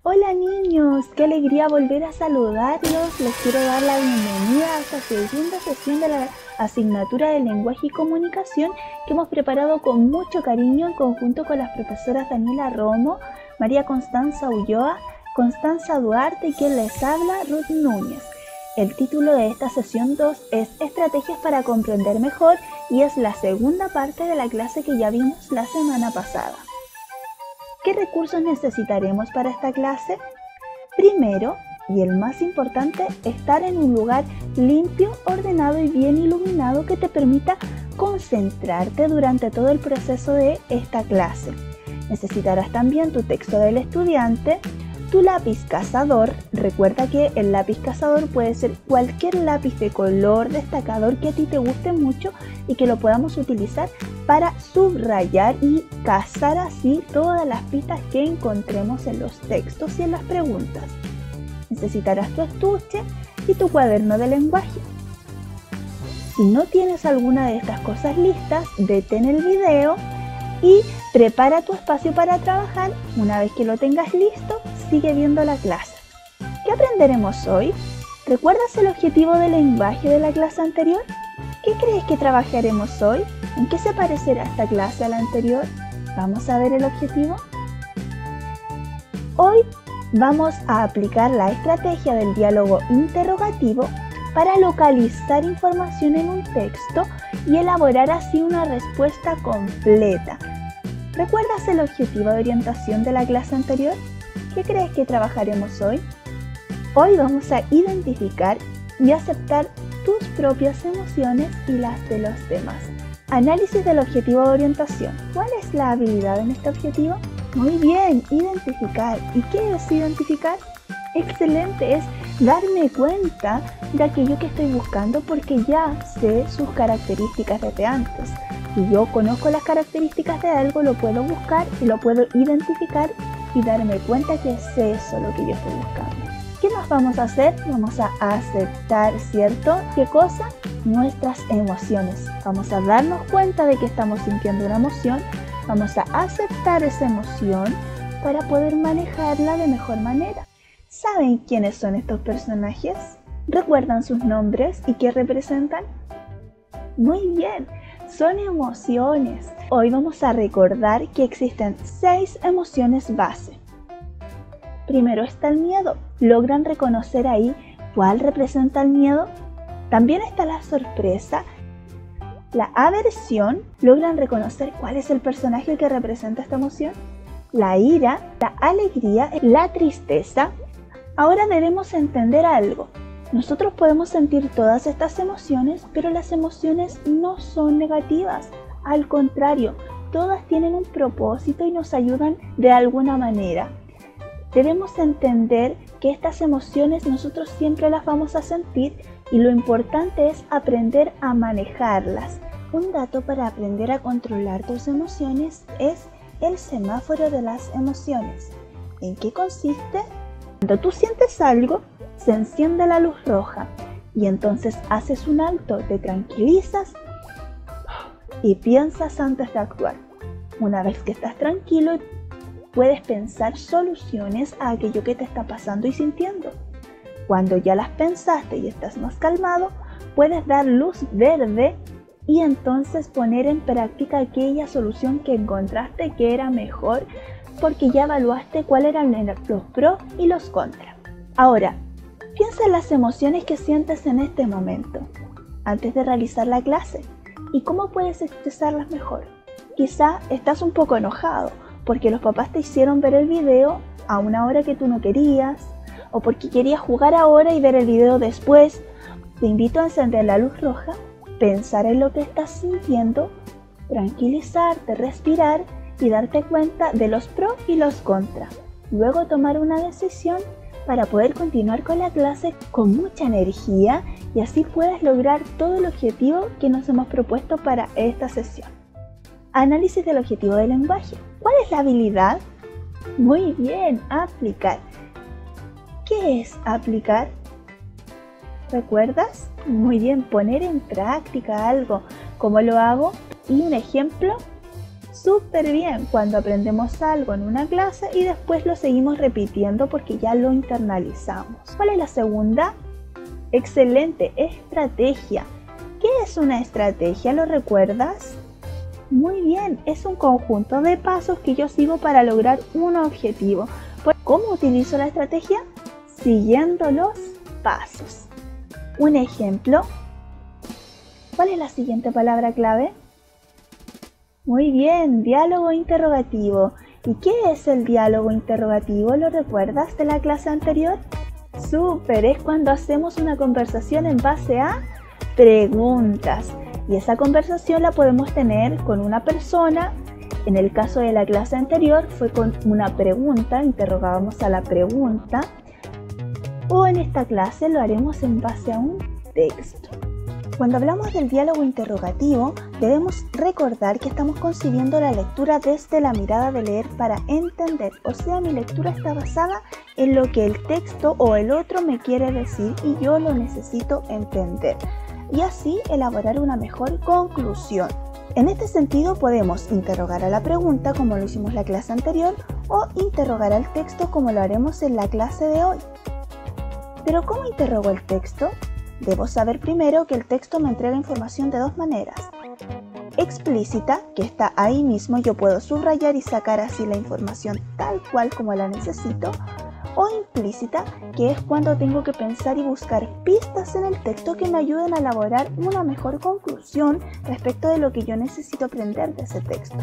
Hola niños, qué alegría volver a saludarlos. Les quiero dar la bienvenida a esta segunda sesión de la asignatura de lenguaje y comunicación que hemos preparado con mucho cariño en conjunto con las profesoras Daniela Romo, María Constanza Ulloa, Constanza Duarte y quien les habla, Ruth Núñez. El título de esta sesión 2 es Estrategias para comprender mejor y es la segunda parte de la clase que ya vimos la semana pasada. ¿Qué recursos necesitaremos para esta clase? Primero, y el más importante, estar en un lugar limpio, ordenado y bien iluminado que te permita concentrarte durante todo el proceso de esta clase. Necesitarás también tu texto del estudiante, tu lápiz cazador. Recuerda que el lápiz cazador puede ser cualquier lápiz de color destacador que a ti te guste mucho y que lo podamos utilizar para subrayar y cazar así todas las pistas que encontremos en los textos y en las preguntas. Necesitarás tu estuche y tu cuaderno de lenguaje. Si no tienes alguna de estas cosas listas, detén el video y prepara tu espacio para trabajar. Una vez que lo tengas listo, sigue viendo la clase. ¿Qué aprenderemos hoy? ¿Recuerdas el objetivo del lenguaje de la clase anterior? ¿Qué crees que trabajaremos hoy? ¿En qué se parecerá esta clase a la anterior? ¿Vamos a ver el objetivo? Hoy vamos a aplicar la estrategia del diálogo interrogativo para localizar información en un texto y elaborar así una respuesta completa. ¿Recuerdas el objetivo de orientación de la clase anterior? ¿Qué crees que trabajaremos hoy? Hoy vamos a identificar y aceptar tus propias emociones y las de los demás. Análisis del objetivo de orientación. ¿Cuál es la habilidad en este objetivo? Muy bien, identificar. ¿Y qué es identificar? Excelente, es darme cuenta de aquello que estoy buscando porque ya sé sus características desde antes. Si yo conozco las características de algo, lo puedo buscar y lo puedo identificar y darme cuenta que es eso lo que yo estoy buscando. ¿Qué más vamos a hacer? Vamos a aceptar, ¿cierto? ¿Qué cosa? Nuestras emociones. Vamos a darnos cuenta de que estamos sintiendo una emoción. Vamos a aceptar esa emoción para poder manejarla de mejor manera. ¿Saben quiénes son estos personajes? ¿Recuerdan sus nombres y qué representan? Muy bien, son emociones. Hoy vamos a recordar que existen 6 emociones base. Primero está el miedo. ¿Logran reconocer ahí cuál representa el miedo? También está la sorpresa, la aversión. ¿Logran reconocer cuál es el personaje que representa esta emoción? La ira, la alegría, la tristeza. Ahora debemos entender algo. Nosotros podemos sentir todas estas emociones, pero las emociones no son negativas. Al contrario, todas tienen un propósito y nos ayudan de alguna manera. Debemos entender que estas emociones nosotros siempre las vamos a sentir y lo importante es aprender a manejarlas. Un dato para aprender a controlar tus emociones es el semáforo de las emociones. ¿En qué consiste? Cuando tú sientes algo, se enciende la luz roja y entonces haces un alto, te tranquilizas y piensas antes de actuar. Una vez que estás tranquilo, puedes pensar soluciones a aquello que te está pasando y sintiendo. Cuando ya las pensaste y estás más calmado, puedes dar luz verde y entonces poner en práctica aquella solución que encontraste que era mejor porque ya evaluaste cuáles eran los pros y los contras. Ahora, piensa en las emociones que sientes en este momento, antes de realizar la clase, y cómo puedes expresarlas mejor. Quizá estás un poco enojado porque los papás te hicieron ver el video a una hora que tú no querías, o porque querías jugar ahora y ver el video después. Te invito a encender la luz roja, pensar en lo que estás sintiendo, tranquilizarte, respirar y darte cuenta de los pros y los contras. Luego tomar una decisión para poder continuar con la clase con mucha energía y así puedes lograr todo el objetivo que nos hemos propuesto para esta sesión. Análisis del objetivo del lenguaje. ¿Cuál es la habilidad? Muy bien, aplicar. ¿Qué es aplicar? ¿Recuerdas? Muy bien, poner en práctica algo. ¿Cómo lo hago? Y un ejemplo. Súper bien cuando aprendemos algo en una clase y después lo seguimos repitiendo porque ya lo internalizamos. ¿Cuál es la segunda? Excelente, estrategia. ¿Qué es una estrategia? ¿Lo recuerdas? Muy bien, es un conjunto de pasos que yo sigo para lograr un objetivo. ¿Cómo utilizo la estrategia? Siguiendo los pasos. Un ejemplo. ¿Cuál es la siguiente palabra clave? Muy bien, diálogo interrogativo. ¿Y qué es el diálogo interrogativo? ¿Lo recuerdas de la clase anterior? Súper, es cuando hacemos una conversación en base a preguntas. Y esa conversación la podemos tener con una persona. En el caso de la clase anterior fue con una pregunta, interrogábamos a la pregunta. O en esta clase lo haremos en base a un texto. Cuando hablamos del diálogo interrogativo, debemos recordar que estamos concibiendo la lectura desde la mirada de leer para entender. O sea, mi lectura está basada en lo que el texto o el otro me quiere decir y yo lo necesito entender. Y así elaborar una mejor conclusión. En este sentido podemos interrogar a la pregunta como lo hicimos en la clase anterior o interrogar al texto como lo haremos en la clase de hoy. ¿Pero cómo interrogo el texto? Debo saber primero que el texto me entrega información de dos maneras. Explícita, que está ahí mismo, yo puedo subrayar y sacar así la información tal cual como la necesito. O implícita, que es cuando tengo que pensar y buscar pistas en el texto que me ayuden a elaborar una mejor conclusión respecto de lo que yo necesito aprender de ese texto.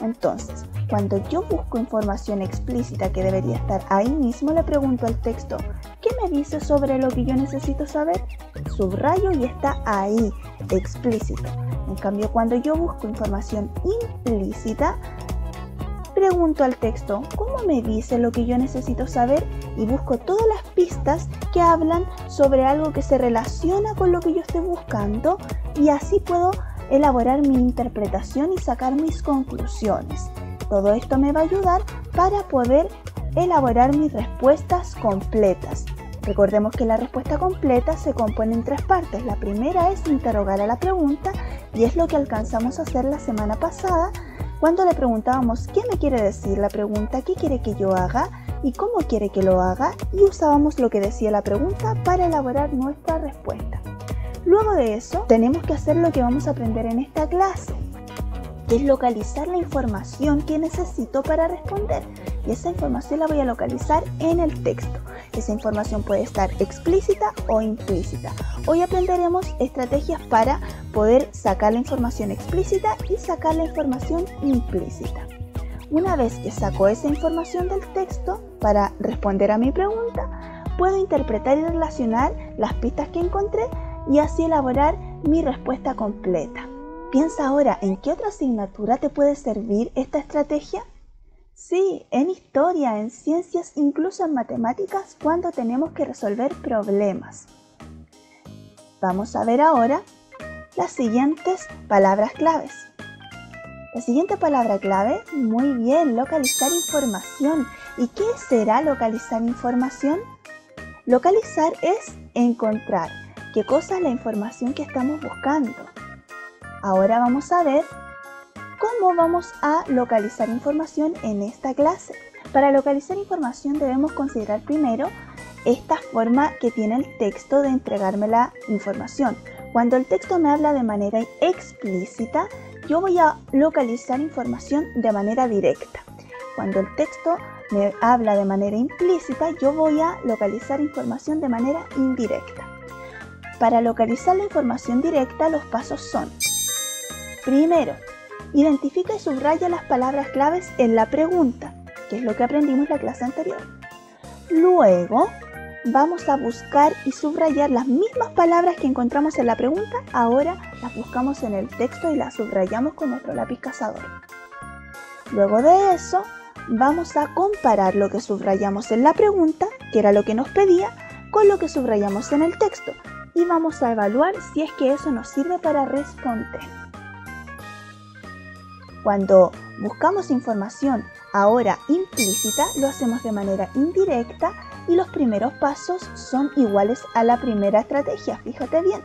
Entonces, cuando yo busco información explícita que debería estar ahí mismo, le pregunto al texto, ¿qué me dice sobre lo que yo necesito saber? Subrayo y está ahí, explícito. En cambio, cuando yo busco información implícita, pregunto al texto, ¿cómo me dice lo que yo necesito saber? Y busco todas las pistas que hablan sobre algo que se relaciona con lo que yo estoy buscando y así puedo elaborar mi interpretación y sacar mis conclusiones. Todo esto me va a ayudar para poder elaborar mis respuestas completas. Recordemos que la respuesta completa se compone en tres partes. La primera es interrogar a la pregunta y es lo que alcanzamos a hacer la semana pasada cuando le preguntábamos qué me quiere decir la pregunta, qué quiere que yo haga y cómo quiere que lo haga y usábamos lo que decía la pregunta para elaborar nuestra respuesta. Luego de eso, tenemos que hacer lo que vamos a aprender en esta clase, que es localizar la información que necesito para responder. Y esa información la voy a localizar en el texto. Esa información puede estar explícita o implícita. Hoy aprenderemos estrategias para poder sacar la información explícita y sacar la información implícita. Una vez que saco esa información del texto para responder a mi pregunta, puedo interpretar y relacionar las pistas que encontré y así elaborar mi respuesta completa. Piensa ahora en qué otra asignatura te puede servir esta estrategia. Sí, en historia, en ciencias, incluso en matemáticas cuando tenemos que resolver problemas. Vamos a ver ahora las siguientes palabras claves. La siguiente palabra clave, muy bien, localizar información. ¿Y qué será localizar información? Localizar es encontrar. ¿Qué cosa es la información que estamos buscando? Ahora vamos a ver cómo vamos a localizar información en esta clase. Para localizar información debemos considerar primero esta forma que tiene el texto de entregarme la información. Cuando el texto me habla de manera explícita, yo voy a localizar información de manera directa. Cuando el texto me habla de manera implícita, yo voy a localizar información de manera indirecta. Para localizar la información directa, los pasos son: primero, identifica y subraya las palabras claves en la pregunta, que es lo que aprendimos en la clase anterior. Luego, vamos a buscar y subrayar las mismas palabras que encontramos en la pregunta, ahora las buscamos en el texto y las subrayamos con nuestro lápiz cazador. Luego de eso, vamos a comparar lo que subrayamos en la pregunta, que era lo que nos pedía, con lo que subrayamos en el texto. Y vamos a evaluar si es que eso nos sirve para responder. Cuando buscamos información ahora implícita, lo hacemos de manera indirecta y los primeros pasos son iguales a la primera estrategia, fíjate bien.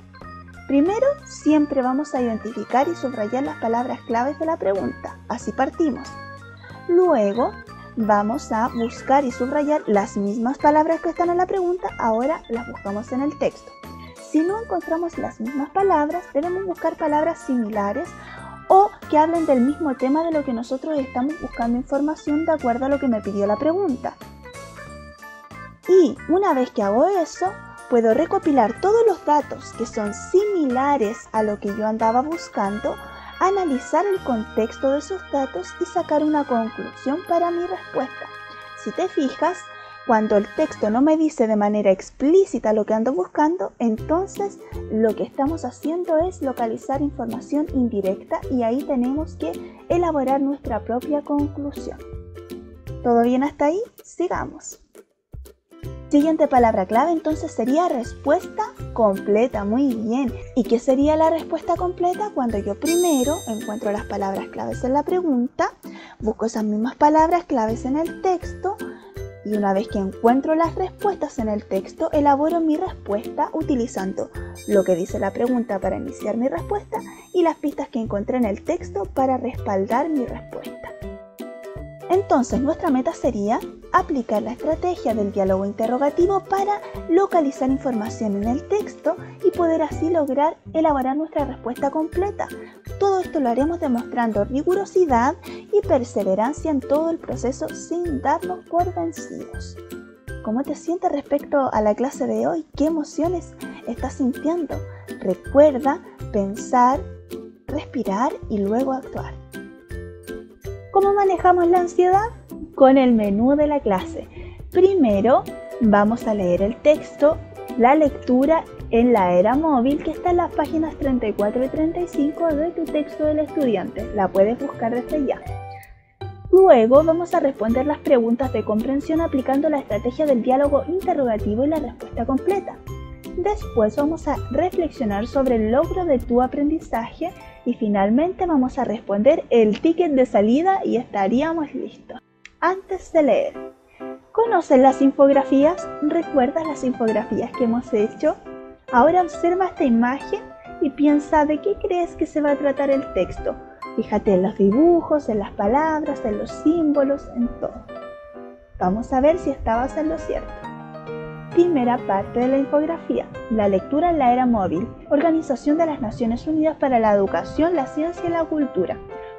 Primero, siempre vamos a identificar y subrayar las palabras claves de la pregunta. Así partimos. Luego, vamos a buscar y subrayar las mismas palabras que están en la pregunta, ahora las buscamos en el texto. Si no encontramos las mismas palabras, debemos buscar palabras similares o que hablen del mismo tema de lo que nosotros estamos buscando información de acuerdo a lo que me pidió la pregunta. Y una vez que hago eso, puedo recopilar todos los datos que son similares a lo que yo andaba buscando, analizar el contexto de esos datos y sacar una conclusión para mi respuesta. Si te fijas, cuando el texto no me dice de manera explícita lo que ando buscando, entonces lo que estamos haciendo es localizar información indirecta y ahí tenemos que elaborar nuestra propia conclusión. ¿Todo bien hasta ahí? Sigamos. Siguiente palabra clave entonces sería respuesta completa. Muy bien. ¿Y qué sería la respuesta completa? Cuando yo primero encuentro las palabras claves en la pregunta, busco esas mismas palabras claves en el texto y una vez que encuentro las respuestas en el texto, elaboro mi respuesta utilizando lo que dice la pregunta para iniciar mi respuesta y las pistas que encontré en el texto para respaldar mi respuesta. Entonces, nuestra meta sería aplicar la estrategia del diálogo interrogativo para localizar información en el texto y poder así lograr elaborar nuestra respuesta completa. Todo esto lo haremos demostrando rigurosidad y perseverancia en todo el proceso sin darnos por vencidos. ¿Cómo te sientes respecto a la clase de hoy? ¿Qué emociones estás sintiendo? Recuerda pensar, respirar y luego actuar. ¿Cómo manejamos la ansiedad? Con el menú de la clase. Primero vamos a leer el texto, la lectura en la era móvil que está en las páginas 34 y 35 de tu texto del estudiante. La puedes buscar desde ya. Luego vamos a responder las preguntas de comprensión aplicando la estrategia del diálogo interrogativo y la respuesta completa. Después vamos a reflexionar sobre el logro de tu aprendizaje y finalmente vamos a responder el ticket de salida y estaríamos listos. Antes de leer, ¿conoces las infografías? ¿Recuerdas las infografías que hemos hecho? Ahora observa esta imagen y piensa de qué crees que se va a tratar el texto. Fíjate en los dibujos, en las palabras, en los símbolos, en todo. Vamos a ver si estabas en lo cierto. Primera parte de la infografía, la lectura en la era móvil, Organización de las Naciones Unidas para la Educación, la Ciencia y la Cultura.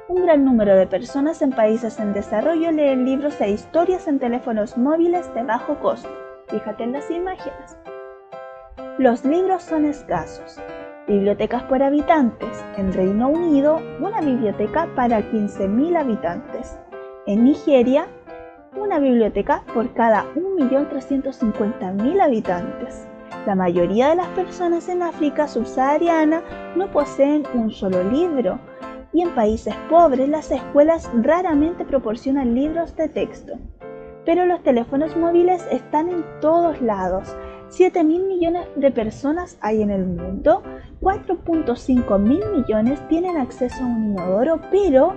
Un gran número de personas en países en desarrollo leen libros e historias en teléfonos móviles de bajo costo. Fíjate en las imágenes. Los libros son escasos. Bibliotecas por habitantes. En Reino Unido, una biblioteca para 15.000 habitantes. En Nigeria, una biblioteca por cada 1.350.000 habitantes. La mayoría de las personas en África subsahariana no poseen un solo libro y en países pobres las escuelas raramente proporcionan libros de texto. Pero los teléfonos móviles están en todos lados. 7.000 millones de personas hay en el mundo, 4.5 mil millones tienen acceso a un inodoro, pero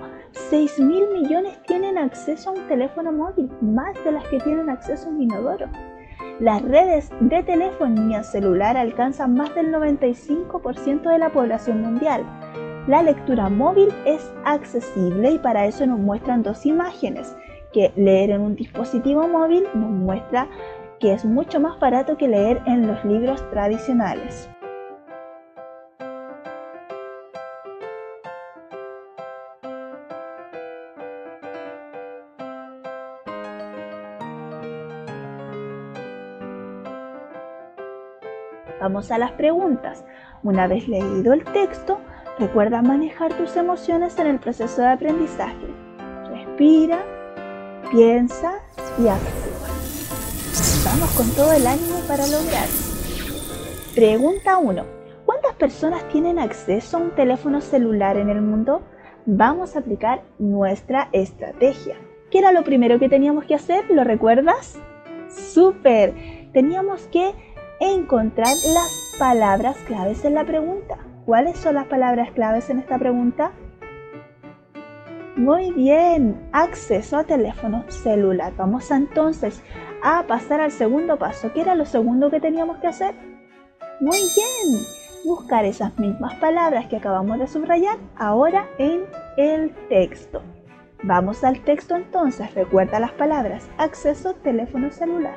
6.000 millones tienen acceso a un teléfono móvil, más de las que tienen acceso a un inodoro. Las redes de telefonía celular alcanzan más del 95% de la población mundial. La lectura móvil es accesible y para eso nos muestran dos imágenes, que leer en un dispositivo móvil nos muestra que es mucho más barato que leer en los libros tradicionales. Vamos a las preguntas. Una vez leído el texto, recuerda manejar tus emociones en el proceso de aprendizaje. Respira, piensa y actúa. Vamos con todo el ánimo para lograrlo. Pregunta 1. ¿Cuántas personas tienen acceso a un teléfono celular en el mundo? Vamos a aplicar nuestra estrategia. ¿Qué era lo primero que teníamos que hacer? ¿Lo recuerdas? ¡Súper! Teníamos que encontrar las palabras claves en la pregunta. ¿Cuáles son las palabras claves en esta pregunta? Muy bien, acceso a teléfono celular. Vamos entonces a pasar al segundo paso. ¿Qué era lo segundo que teníamos que hacer? Muy bien, buscar esas mismas palabras que acabamos de subrayar ahora en el texto. Vamos al texto entonces. Recuerda las palabras: acceso, teléfono celular.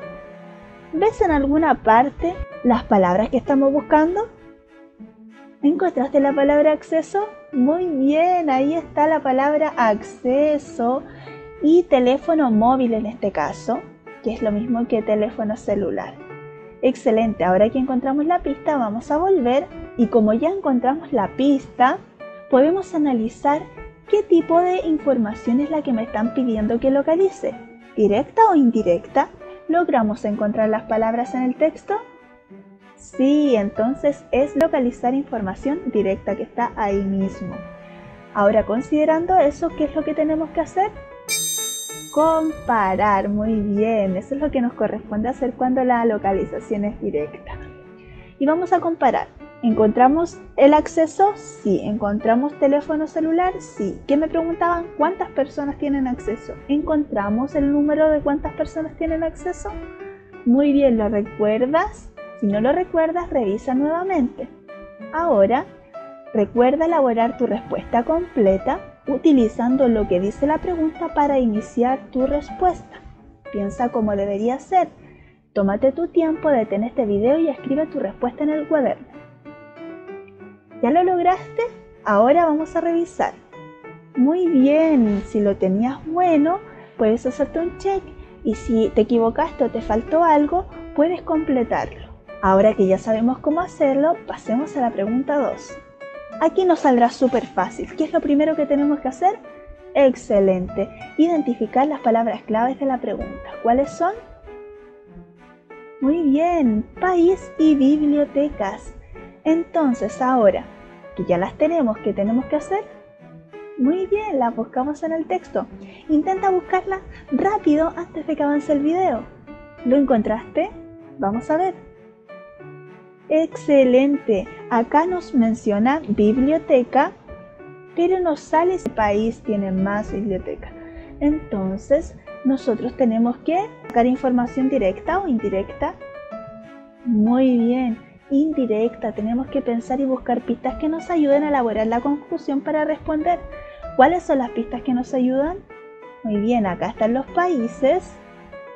¿Ves en alguna parte las palabras que estamos buscando? ¿Encontraste la palabra acceso? Muy bien, ahí está la palabra acceso y teléfono móvil en este caso, que es lo mismo que teléfono celular. Excelente, ahora que encontramos la pista vamos a volver y como ya encontramos la pista, podemos analizar qué tipo de información es la que me están pidiendo que localice. ¿Directa o indirecta? ¿Logramos encontrar las palabras en el texto? Sí, entonces es localizar información directa que está ahí mismo. Ahora, considerando eso, ¿qué es lo que tenemos que hacer? Comparar. Muy bien, eso es lo que nos corresponde hacer cuando la localización es directa. Y vamos a comparar. ¿Encontramos el acceso? Sí. ¿Encontramos teléfono celular? Sí. ¿Qué me preguntaban? ¿Cuántas personas tienen acceso? ¿Encontramos el número de cuántas personas tienen acceso? Muy bien, ¿lo recuerdas? Si no lo recuerdas, revisa nuevamente. Ahora, recuerda elaborar tu respuesta completa utilizando lo que dice la pregunta para iniciar tu respuesta. Piensa cómo debería ser. Tómate tu tiempo, detén este video y escribe tu respuesta en el cuaderno. ¿Ya lo lograste? Ahora vamos a revisar. Muy bien, si lo tenías bueno, puedes hacerte un check y si te equivocaste o te faltó algo, puedes completarlo. Ahora que ya sabemos cómo hacerlo, pasemos a la pregunta 2. Aquí nos saldrá súper fácil. ¿Qué es lo primero que tenemos que hacer? Excelente. Identificar las palabras claves de la pregunta. ¿Cuáles son? Muy bien, país y bibliotecas. Entonces ahora que ya las tenemos, ¿qué tenemos que hacer? Muy bien, las buscamos en el texto. Intenta buscarlas rápido antes de que avance el video. ¿Lo encontraste? Vamos a ver. Excelente. Acá nos menciona biblioteca, pero nos sale si el país tiene más bibliotecas. Entonces, nosotros tenemos que buscar información directa o indirecta. Muy bien, indirecta. Tenemos que pensar y buscar pistas que nos ayuden a elaborar la conclusión para responder. ¿Cuáles son las pistas que nos ayudan? Muy bien, acá están los países.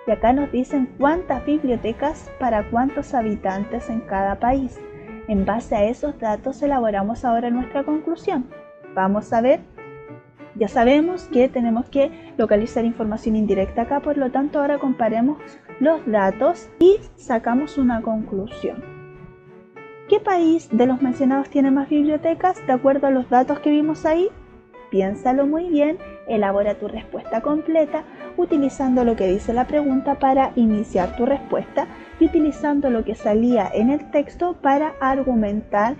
Y acá nos dicen cuántas bibliotecas para cuántos habitantes en cada país. En base a esos datos elaboramos ahora nuestra conclusión. Vamos a ver. Ya sabemos que tenemos que localizar información indirecta acá, por lo tanto ahora comparemos los datos y sacamos una conclusión. ¿Qué país de los mencionados tiene más bibliotecas de acuerdo a los datos que vimos ahí? Piénsalo muy bien, elabora tu respuesta completa utilizando lo que dice la pregunta para iniciar tu respuesta y utilizando lo que salía en el texto para argumentar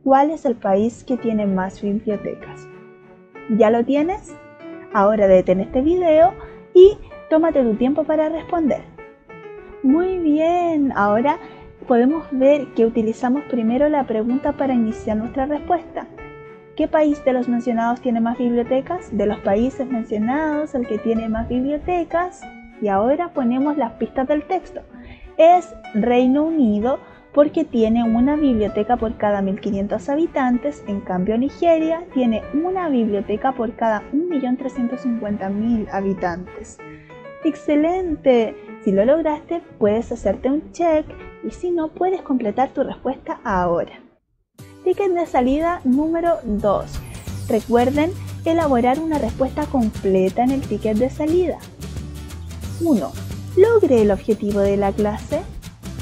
cuál es el país que tiene más bibliotecas. ¿Ya lo tienes? Ahora detén este video y tómate tu tiempo para responder. Muy bien, ahora podemos ver que utilizamos primero la pregunta para iniciar nuestra respuesta. ¿Qué país de los mencionados tiene más bibliotecas? De los países mencionados, el que tiene más bibliotecas. Y ahora ponemos las pistas del texto. Es Reino Unido porque tiene una biblioteca por cada 1.500 habitantes. En cambio, Nigeria tiene una biblioteca por cada 1.350.000 habitantes. ¡Excelente! Si lo lograste, puedes hacerte un check y si no, puedes completar tu respuesta ahora. Ticket de salida número 2. Recuerden elaborar una respuesta completa en el ticket de salida. 1. ¿Logré el objetivo de la clase?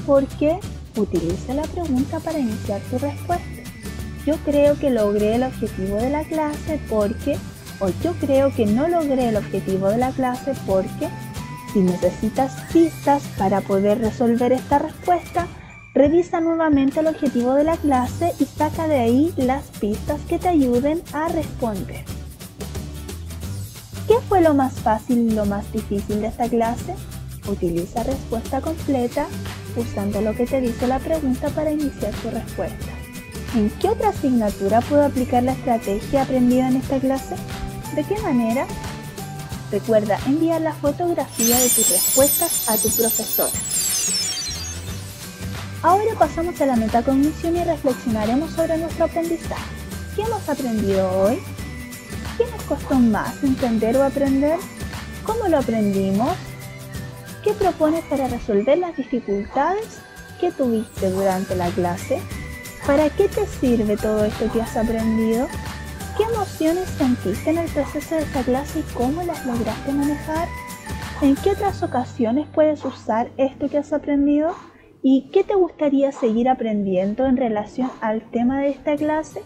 ¿Por qué? Utiliza la pregunta para iniciar tu respuesta. Yo creo que logré el objetivo de la clase porque, o yo creo que no logré el objetivo de la clase porque. Si necesitas pistas para poder resolver esta respuesta, revisa nuevamente el objetivo de la clase y saca de ahí las pistas que te ayuden a responder. ¿Qué fue lo más fácil y lo más difícil de esta clase? Utiliza respuesta completa usando lo que te dice la pregunta para iniciar tu respuesta. ¿En qué otra asignatura puedo aplicar la estrategia aprendida en esta clase? ¿De qué manera? Recuerda enviar la fotografía de tus respuestas a tu profesora. Ahora pasamos a la metacognición y reflexionaremos sobre nuestro aprendizaje. ¿Qué hemos aprendido hoy? ¿Qué nos costó más entender o aprender? ¿Cómo lo aprendimos? ¿Qué propones para resolver las dificultades que tuviste durante la clase? ¿Para qué te sirve todo esto que has aprendido? ¿Qué emociones sentiste en el proceso de esta clase y cómo las lograste manejar? ¿En qué otras ocasiones puedes usar esto que has aprendido? ¿Y qué te gustaría seguir aprendiendo en relación al tema de esta clase?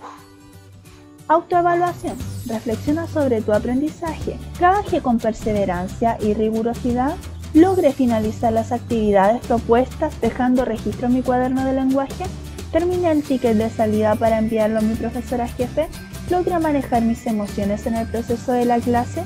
Autoevaluación. Reflexiona sobre tu aprendizaje. Trabaje con perseverancia y rigurosidad. Logré finalizar las actividades propuestas dejando registro en mi cuaderno de lenguaje. Terminé el ticket de salida para enviarlo a mi profesora jefe. Logré manejar mis emociones en el proceso de la clase.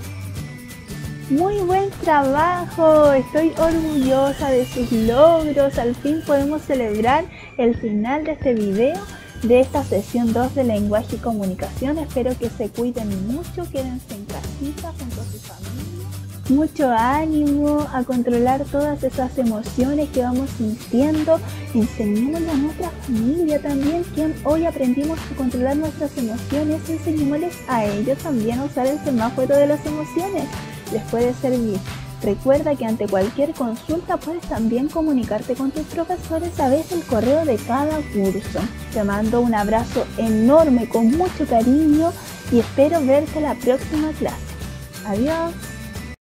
Muy buen trabajo, estoy orgullosa de sus logros. Al fin podemos celebrar el final de este video, de esta sesión 2 de lenguaje y comunicación. Espero que se cuiden mucho, quédense en casita junto a su familia. Mucho ánimo a controlar todas esas emociones que vamos sintiendo. Enseñémosle a nuestra familia también que hoy aprendimos a controlar nuestras emociones. Enseñémosles a ellos también a usar el semáforo de las emociones. Les puede servir. Recuerda que ante cualquier consulta puedes también comunicarte con tus profesores a través del correo de cada curso. Te mando un abrazo enorme con mucho cariño y espero verte la próxima clase. Adiós.